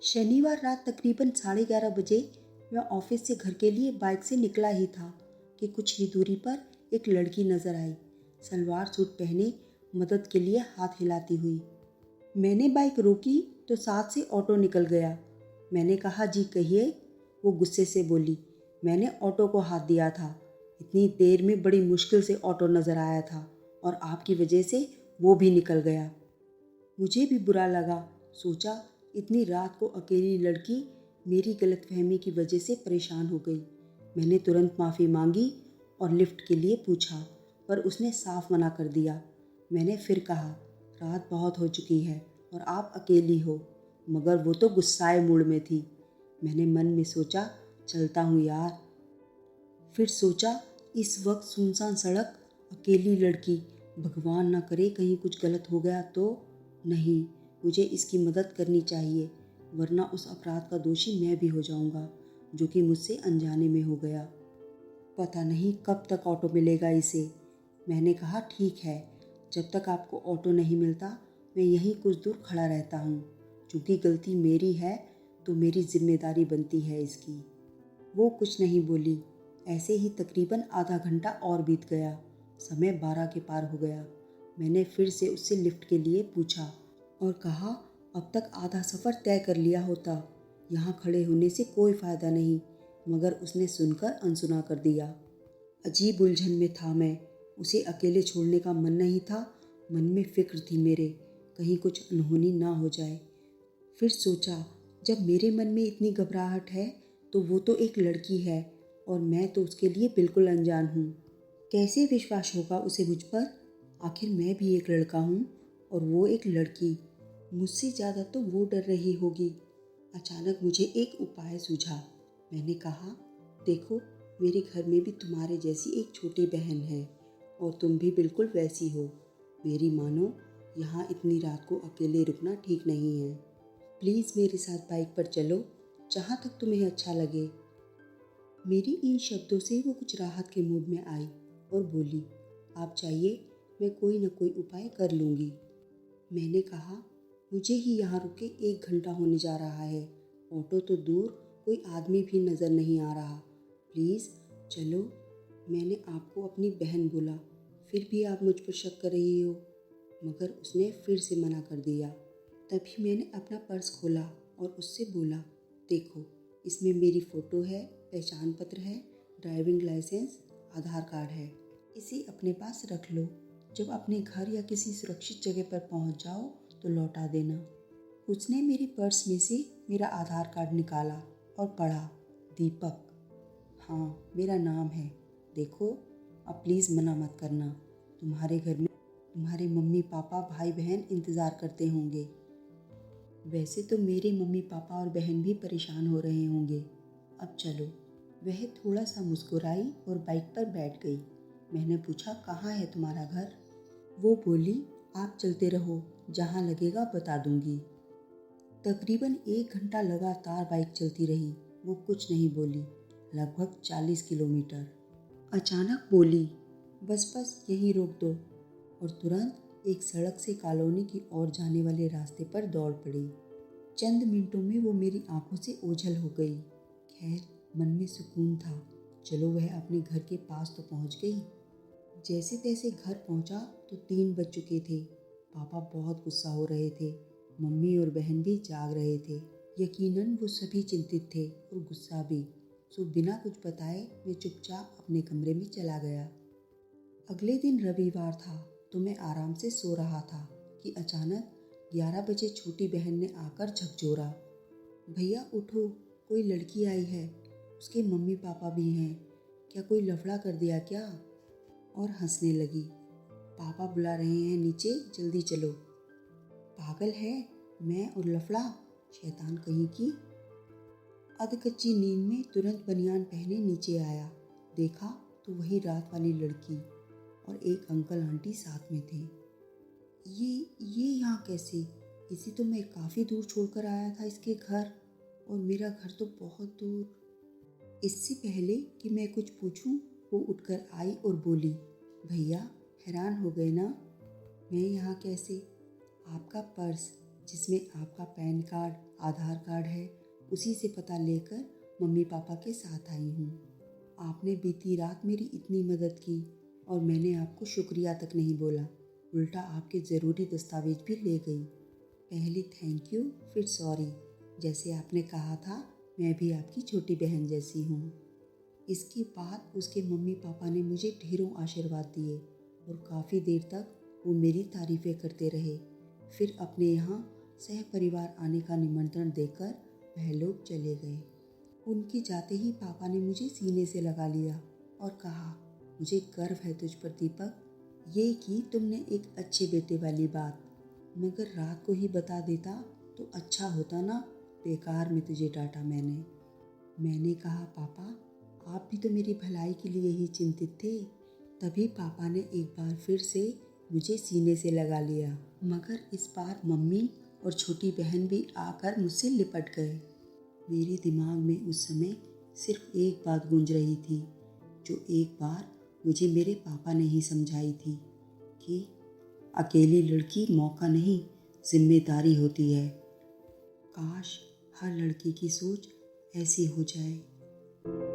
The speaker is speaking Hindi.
शनिवार रात तकरीबन 11:30 बजे मैं ऑफिस से घर के लिए बाइक से निकला ही था कि कुछ ही दूरी पर एक लड़की नजर आई, सलवार सूट पहने, मदद के लिए हाथ हिलाती हुई। मैंने बाइक रोकी तो साथ से ऑटो निकल गया। मैंने कहा, जी कहिए। वो गुस्से से बोली, मैंने ऑटो को हाथ दिया था। इतनी देर में बड़ी मुश्किल से ऑटो नज़र आया था और आपकी वजह से वो भी निकल गया। मुझे भी बुरा लगा। सोचा, इतनी रात को अकेली लड़की मेरी गलतफहमी की वजह से परेशान हो गई। मैंने तुरंत माफ़ी मांगी और लिफ्ट के लिए पूछा, पर उसने साफ मना कर दिया। मैंने फिर कहा, रात बहुत हो चुकी है और आप अकेली हो, मगर वो तो गुस्साए मूड में थी। मैंने मन में सोचा, चलता हूँ यार। फिर सोचा, इस वक्त सुनसान सड़क, अकेली लड़की, भगवान ना करे कहीं कुछ गलत हो गया तो। नहीं, मुझे इसकी मदद करनी चाहिए, वरना उस अपराध का दोषी मैं भी हो जाऊंगा जो कि मुझसे अनजाने में हो गया। पता नहीं कब तक ऑटो मिलेगा इसे। मैंने कहा, ठीक है, जब तक आपको ऑटो नहीं मिलता मैं यहीं कुछ दूर खड़ा रहता हूँ। चूँकि गलती मेरी है तो मेरी जिम्मेदारी बनती है इसकी। वो कुछ नहीं बोली। ऐसे ही तकरीबन आधा घंटा और बीत गया। समय 12 के पार हो गया। मैंने फिर से उससे लिफ्ट के लिए पूछा और कहा, अब तक आधा सफ़र तय कर लिया होता, यहाँ खड़े होने से कोई फ़ायदा नहीं। मगर उसने सुनकर अनसुना कर दिया। अजीब उलझन में था मैं। उसे अकेले छोड़ने का मन नहीं था, मन में फ़िक्र थी मेरे, कहीं कुछ अनहोनी ना हो जाए। फिर सोचा, जब मेरे मन में इतनी घबराहट है तो वो तो एक लड़की है और मैं तो उसके लिए बिल्कुल अनजान हूँ। कैसे विश्वास होगा उसे मुझ पर? आखिर मैं भी एक लड़का हूँ और वो एक लड़की। मुझसे ज़्यादा तो वो डर रही होगी। अचानक मुझे एक उपाय सूझा। मैंने कहा, देखो, मेरे घर में भी तुम्हारे जैसी एक छोटी बहन है और तुम भी बिल्कुल वैसी हो। मेरी मानो, यहाँ इतनी रात को अकेले रुकना ठीक नहीं है। प्लीज़ मेरे साथ बाइक पर चलो, जहाँ तक तुम्हें अच्छा लगे। मेरी इन शब्दों से वो कुछ राहत के मूड में आई और बोली, आप चाहिए, मैं कोई न कोई उपाय कर लूँगी। मैंने कहा, मुझे ही यहाँ रुके 1 घंटा होने जा रहा है। ऑटो तो दूर, कोई आदमी भी नज़र नहीं आ रहा। प्लीज़ चलो। मैंने आपको अपनी बहन बोला, फिर भी आप मुझ पर शक कर रही हो। मगर उसने फिर से मना कर दिया। तभी मैंने अपना पर्स खोला और उससे बोला, देखो, इसमें मेरी फ़ोटो है, पहचान पत्र है, ड्राइविंग लाइसेंस, आधार कार्ड है। इसे अपने पास रख लो। जब अपने घर या किसी सुरक्षित जगह पर पहुंच जाओ तो लौटा देना। उसने मेरे पर्स में से मेरा आधार कार्ड निकाला और पढ़ा, दीपक। हाँ, मेरा नाम है। देखो, अब प्लीज़ मना मत करना। तुम्हारे घर में तुम्हारे मम्मी पापा भाई बहन इंतज़ार करते होंगे। वैसे तो मेरे मम्मी पापा और बहन भी परेशान हो रहे होंगे। अब चलो। वह थोड़ा सा मुस्कुराई और बाइक पर बैठ गई। मैंने पूछा, कहाँ है तुम्हारा घर? वो बोली, आप चलते रहो, जहाँ लगेगा बता दूंगी। तकरीबन 1 घंटा लगातार बाइक चलती रही। वो कुछ नहीं बोली। लगभग 40 किलोमीटर। अचानक बोली, बस बस यहीं रोक दो। और तुरंत एक सड़क से कॉलोनी की ओर जाने वाले रास्ते पर दौड़ पड़ी। चंद मिनटों में वो मेरी आंखों से ओझल हो गई। खैर, मन में सुकून था। चलो, वह अपने घर के पास तो पहुंच गई। जैसे तैसे घर पहुंचा तो 3 बज चुके थे। पापा बहुत गुस्सा हो रहे थे। मम्मी और बहन भी जाग रहे थे। यकीनन वो सभी चिंतित थे और गुस्सा भी। सो बिना कुछ बताए मैं चुपचाप अपने कमरे में चला गया। अगले दिन रविवार था तो मैं आराम से सो रहा था कि अचानक 11 बजे छोटी बहन ने आकर झकझोरा, भैया उठो, कोई लड़की आई है, उसके मम्मी पापा भी हैं, क्या कोई लफड़ा कर दिया क्या? और हंसने लगी। पापा बुला रहे हैं नीचे, जल्दी चलो। पागल है, मैं और लफड़ा, शैतान कहीं की। अधकच्ची नींद में तुरंत बनियान पहने नीचे आया। देखा तो वही रात वाली लड़की और एक अंकल आंटी साथ में थे। ये यहाँ कैसे? इसे तो मैं काफ़ी दूर छोड़कर आया था, इसके घर, और मेरा घर तो बहुत दूर। इससे पहले कि मैं कुछ पूछूं, वो उठकर आई और बोली, भैया हैरान हो गए ना, मैं यहाँ कैसे? आपका पर्स, जिसमें आपका पैन कार्ड, आधार कार्ड है, उसी से पता लेकर मम्मी पापा के साथ आई हूँ। आपने बीती रात मेरी इतनी मदद की और मैंने आपको शुक्रिया तक नहीं बोला, उल्टा आपके ज़रूरी दस्तावेज भी ले गई। पहले थैंक यू, फिर सॉरी। जैसे आपने कहा था, मैं भी आपकी छोटी बहन जैसी हूँ। इसके बाद उसके मम्मी पापा ने मुझे ढेरों आशीर्वाद दिए और काफ़ी देर तक वो मेरी तारीफ़ें करते रहे। फिर अपने यहाँ सह परिवार आने का निमंत्रण देकर वह लोग चले गए। उनके जाते ही पापा ने मुझे सीने से लगा लिया और कहा, मुझे गर्व है तुझ पर दीपक, ये की तुमने एक अच्छे बेटे वाली बात, मगर रात को ही बता देता तो अच्छा होता ना, बेकार में तुझे डांटा मैंने कहा, पापा आप भी तो मेरी भलाई के लिए ही चिंतित थे। तभी पापा ने एक बार फिर से मुझे सीने से लगा लिया, मगर इस बार मम्मी और छोटी बहन भी आकर मुझसे लिपट गए। मेरे दिमाग में उस समय सिर्फ एक बात गूंज रही थी, जो एक बार मुझे मेरे पापा ने ही समझाई थी कि अकेली लड़की मौका नहीं, जिम्मेदारी होती है। काश हर लड़की की सोच ऐसी हो जाए।